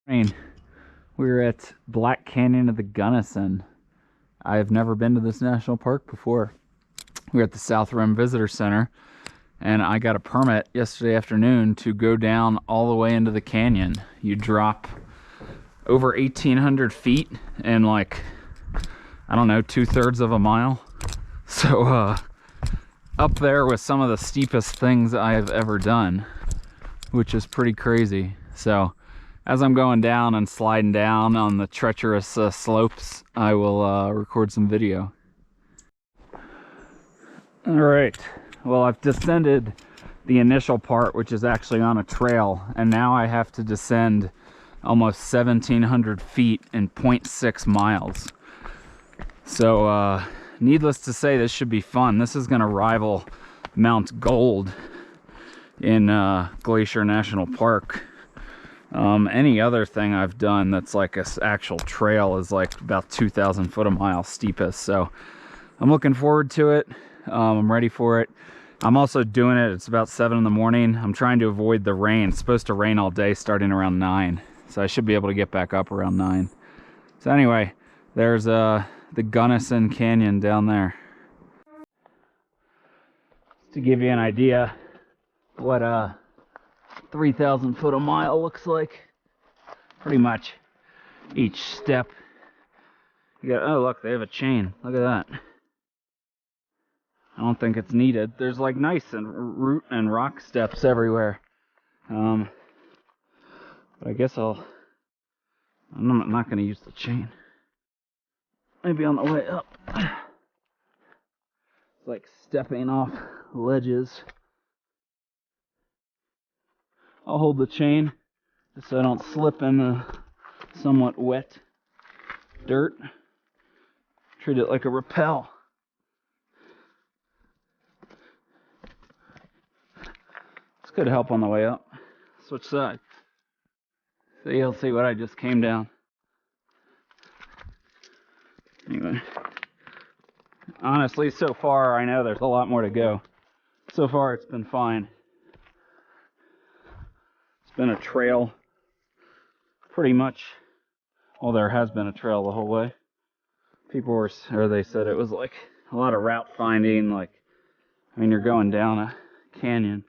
We're at Black Canyon of the Gunnison. I have never been to this national park before. We're at the South Rim Visitor Center, and I got a permit yesterday afternoon to go down all the way into the canyon. You drop over 1,800 feet in like, I don't know, 2/3 of a mile. So up there with some of the steepest things I have ever done, which is pretty crazy. So as I'm going down and sliding down on the treacherous slopes, I will record some video. All right, well, I've descended the initial part, which is actually on a trail, and now I have to descend almost 1,700 feet in 0.6 miles. So needless to say, this should be fun. This is going to rival Mount Gold in Glacier National Park. Any other thing I've done that's like an actual trail is like about 2,000 foot a mile steepest. So I'm looking forward to it. I'm ready for it. I'm also doing it. It's about 7 in the morning. I'm trying to avoid the rain. It's supposed to rain all day starting around 9. So I should be able to get back up around 9. So anyway, there's the Gunnison Canyon down there. To give you an idea what 3,000 foot a mile looks like. Pretty much each step you got. Oh look, they have a chain. Look at that. I don't think it's needed. There's like nice and root and rock steps everywhere. But I guess I'm not going to use the chain. Maybe on the way up. It's like stepping off ledges. I'll hold the chain just so I don't slip in the somewhat wet dirt. Treat it like a rappel. This could help on the way up. Switch sides. So you'll see what I just came down. Anyway, honestly, so far I know there's a lot more to go. So far it's been fine. It's been a trail pretty much. Well, there has been a trail the whole way. People were, or they said it was like a lot of route finding. Like, I mean, you're going down a canyon.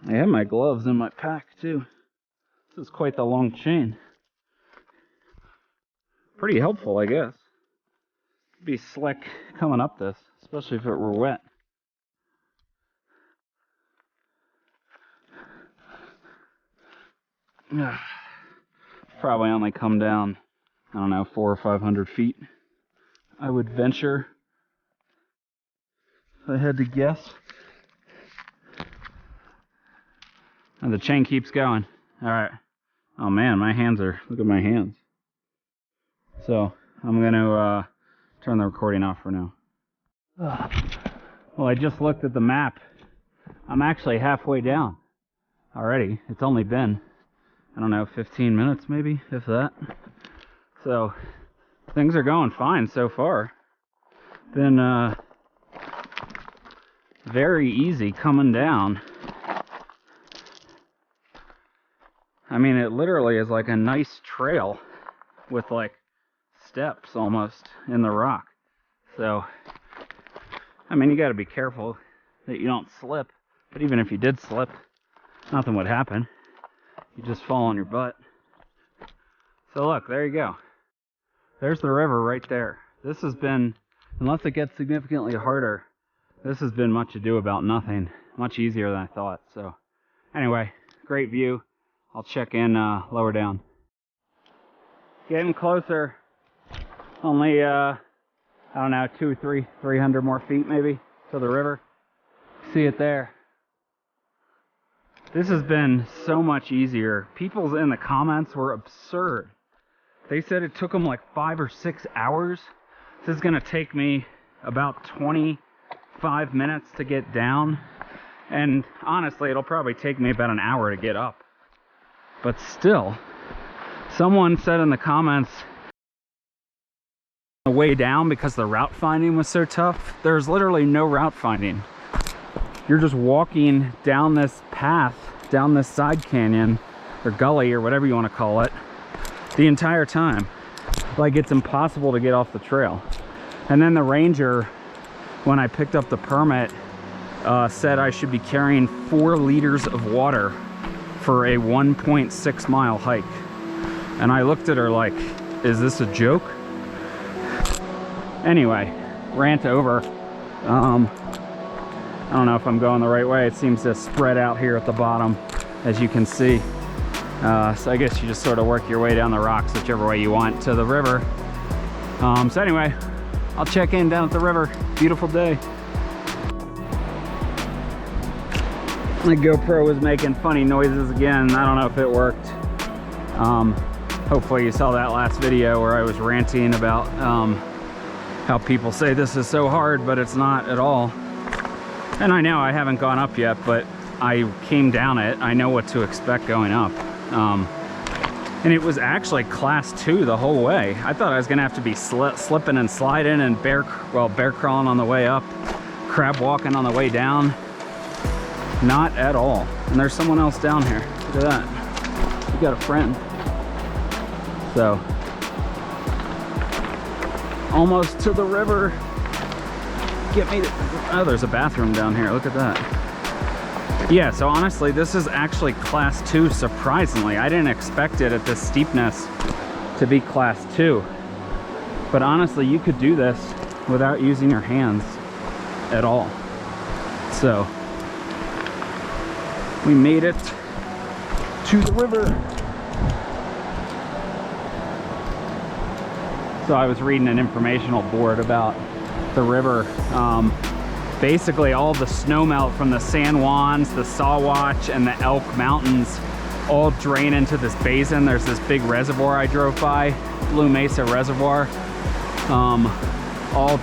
I have my gloves in my pack too. This is quite the long chain. Pretty helpful, I guess. It'd be slick coming up this, especially if it were wet. Probably only come down, I don't know, 400 or 500 feet. I would venture, if I had to guess. And the chain keeps going. All right. Oh man, my hands are, look at my hands. So I'm going to turn the recording off for now. Well, I just looked at the map. I'm actually halfway down already. It's only been, I don't know, 15 minutes maybe, if that. So things are going fine so far. Been very easy coming down. I mean, it literally is like a nice trail with like steps almost in the rock. So, I mean, you got to be careful that you don't slip. But even if you did slip, nothing would happen. You just fall on your butt. So look, there you go. There's the river right there. This has been, unless it gets significantly harder, this has been much ado about nothing. Much easier than I thought. So anyway, great view. I'll check in lower down. Getting closer. Only, I don't know, 300 more feet maybe to the river. See it there. This has been so much easier. People in the comments were absurd. They said it took them like 5 or 6 hours. This is gonna take me about 25 minutes to get down. And honestly, it'll probably take me about an hour to get up. But still, someone said in the comments, the way down because the route finding was so tough. There's literally no route finding. You're just walking down this path down this side canyon or gully or whatever you want to call it the entire time. Like, it's impossible to get off the trail. And then the ranger, when I picked up the permit, said I should be carrying 4 liters of water for a 1.6 mile hike. And I looked at her like, is this a joke? Anyway, rant over. I don't know if I'm going the right way. It seems to spread out here at the bottom, as you can see. So I guess you just sort of work your way down the rocks whichever way you want to the river. So anyway, I'll check in down at the river. Beautiful day. My GoPro was making funny noises again. I don't know if it worked. Hopefully you saw that last video where I was ranting about how people say this is so hard, but it's not at all. And I know I haven't gone up yet, but I came down it. I know what to expect going up. And it was actually class 2 the whole way. I thought I was gonna have to be slipping and sliding and bear crawling on the way up, crab walking on the way down. Not at all. And there's someone else down here. Look at that. We got a friend. So, almost to the river. Get me to, oh, there's a bathroom down here. Look at that. Yeah, so honestly, this is actually class 2, surprisingly. I didn't expect it at this steepness to be class 2. But honestly, you could do this without using your hands at all. So, we made it to the river. So I was reading an informational board about the river. Basically all the snowmelt from the San Juans, the Sawatch, and the Elk Mountains all drain into this basin. There's this big reservoir I drove by, Blue Mesa Reservoir. All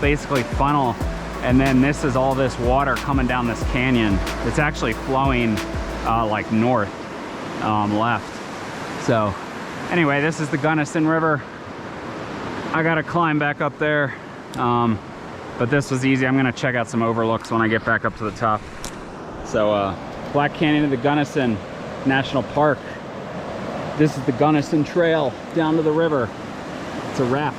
basically funnel. And then this is all this water coming down this canyon. It's actually flowing like north, left. So anyway, this is the Gunnison River. I gotta climb back up there, but this was easy. I'm gonna check out some overlooks when I get back up to the top. So Black Canyon of the Gunnison National Park. This is the Gunnison Trail down to the river. It's a wrap.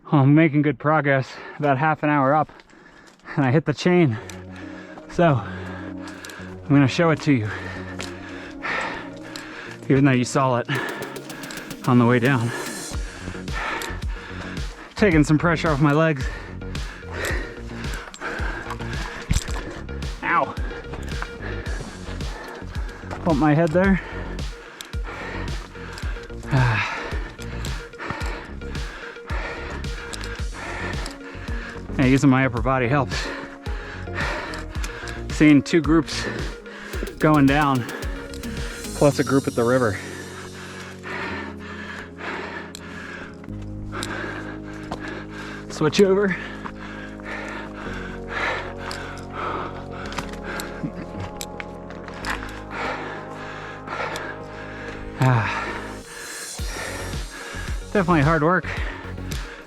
I'm making good progress, about half an hour up, and I hit the chain. So I'm gonna show it to you, even though you saw it on the way down. Taking some pressure off my legs. Ow. Bump my head there. Yeah, using my upper body helps. Seeing 2 groups going down, plus a group at the river. Switch over. Definitely hard work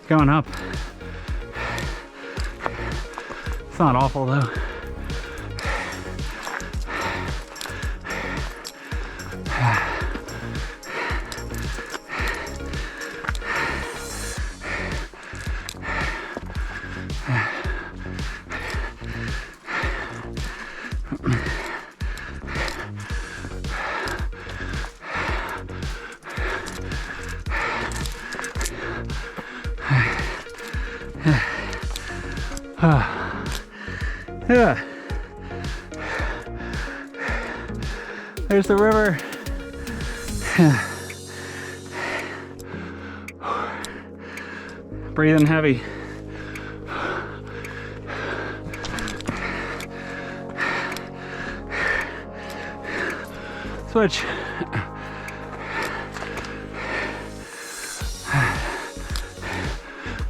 going up. It's not awful though. Yeah. There's the river. Breathing heavy. Switch.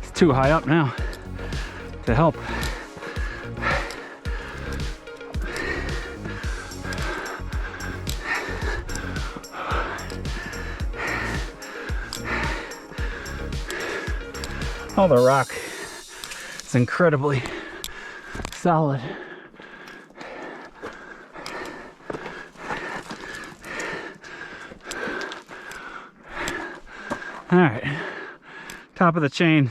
It's too high up now to help. Oh, the rock is incredibly solid. All right, top of the chain.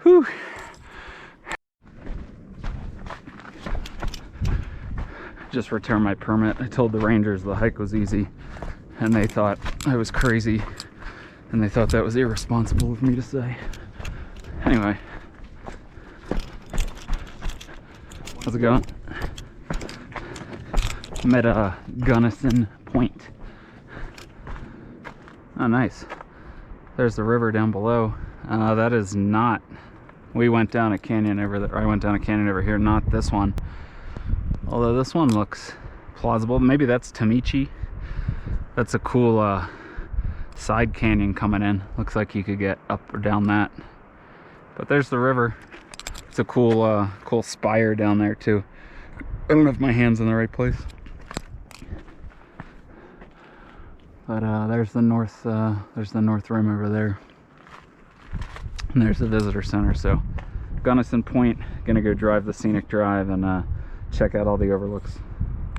Whew. Just returned my permit. I told the rangers the hike was easy, and they thought I was crazy, and they thought that was irresponsible of me to say. Anyway, how's it going? I'm at Gunnison Point. Oh, nice. There's the river down below. That is not. We went down a canyon over there. I went down a canyon over here, not this one. Although this one looks plausible. Maybe that's Tamichi. That's a cool side canyon coming in. Looks like you could get up or down that. But there's the river. It's a cool cool spire down there too. I don't have my hands in the right place. But there's the north rim over there. And there's the visitor center. So Gunnison Point, gonna go drive the scenic drive and check out all the overlooks.